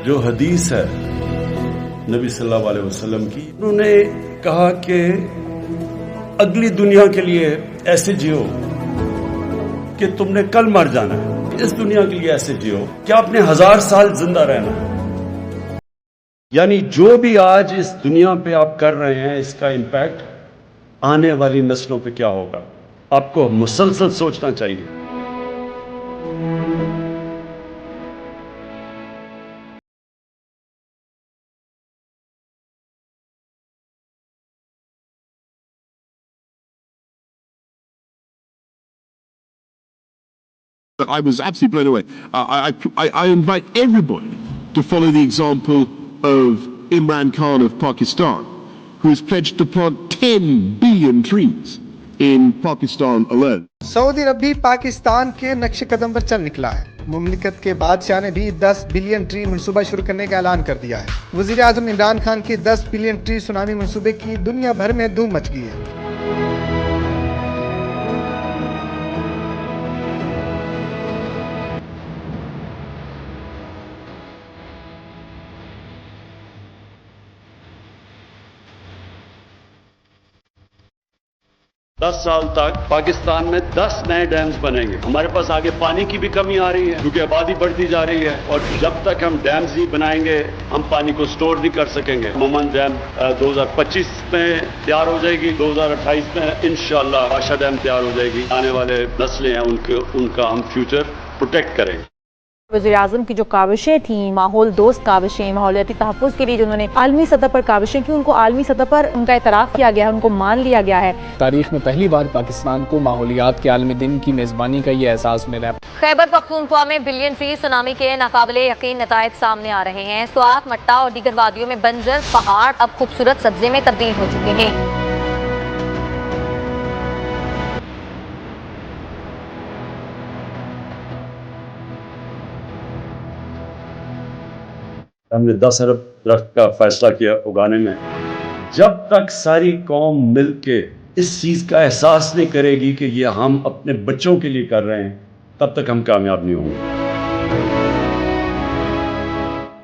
جو حدیث ہے نبی صلی اللہ علیہ وسلم کی، انہوں نے کہا کہ اگلی دنیا کے لیے ایسے جیو کہ تم نے کل مر جانا ہے، اس دنیا کے لیے ایسے جیو کہ آپ نے 1000 سال زندہ رہنا ہے۔ یعنی جو بھی آج اس دنیا پہ آپ کر رہے ہیں، اس کا امپیکٹ آنے والی نسلوں پہ کیا ہوگا، آپ کو مسلسل سوچنا چاہیے۔ I was absolutely blown away. I invite everybody to follow the example of Imran Khan of Pakistan, who has pledged to plant 10 billion trees in Pakistan alone. سعودی عرب بھی پاکستان کے نقش قدم پر چل نکلا ہے۔ مملکت کے بادشاہ نے بھی 10 بلین ٹری منصوبہ شروع کرنے کا اعلان کر دیا ہے۔ وزیر اعظم عمران خان کی 10 بلین ٹری سونامی منصوبے کی دنیا بھر میں دھوم مچ گئی ہے۔ دس سال تک پاکستان میں 10 نئے ڈیمز بنیں گے۔ ہمارے پاس آگے پانی کی بھی کمی آ رہی ہے کیونکہ آبادی بڑھتی جا رہی ہے، اور جب تک ہم ڈیمز نہیں بنائیں گے ہم پانی کو سٹور نہیں کر سکیں گے۔ عموماً ڈیم 2025 میں تیار ہو جائے گی، 2028 میں انشاءاللہ آشا ڈیم تیار ہو جائے گی۔ آنے والے نسلیں ہیں ان کا ہم فیوچر پروٹیکٹ کریں گے۔ وزیر اعظم کی جو کاوشیں تھیں، ماحول دوست کاوشیں، ماحولیاتی تحفظ کے لیے جو انہوں نے عالمی سطح پر کاوشیں کی، ان کو عالمی سطح پر ان کا اعتراف کیا گیا ہے، ان کو مان لیا گیا ہے۔ تاریخ میں پہلی بار پاکستان کو ماحولیات کے عالمی دن کی میزبانی کا یہ احساس ملا۔ خیبر پختونخوا میں بلین ٹری سونامی کے ناقابل یقین نتائج سامنے آ رہے ہیں۔ سوات، مٹا اور دیگر وادیوں میں بنجر پہاڑ اب خوبصورت سبزے میں تبدیل ہو چکے ہیں۔ ہم نے 10 ارب درخت کا فیصلہ کیا اگانے میں۔ جب تک ساری قوم مل کے اس چیز کا احساس نہیں کرے گی کہ یہ ہم اپنے بچوں کے لیے کر رہے ہیں، تب تک ہم کامیاب نہیں ہوں گے۔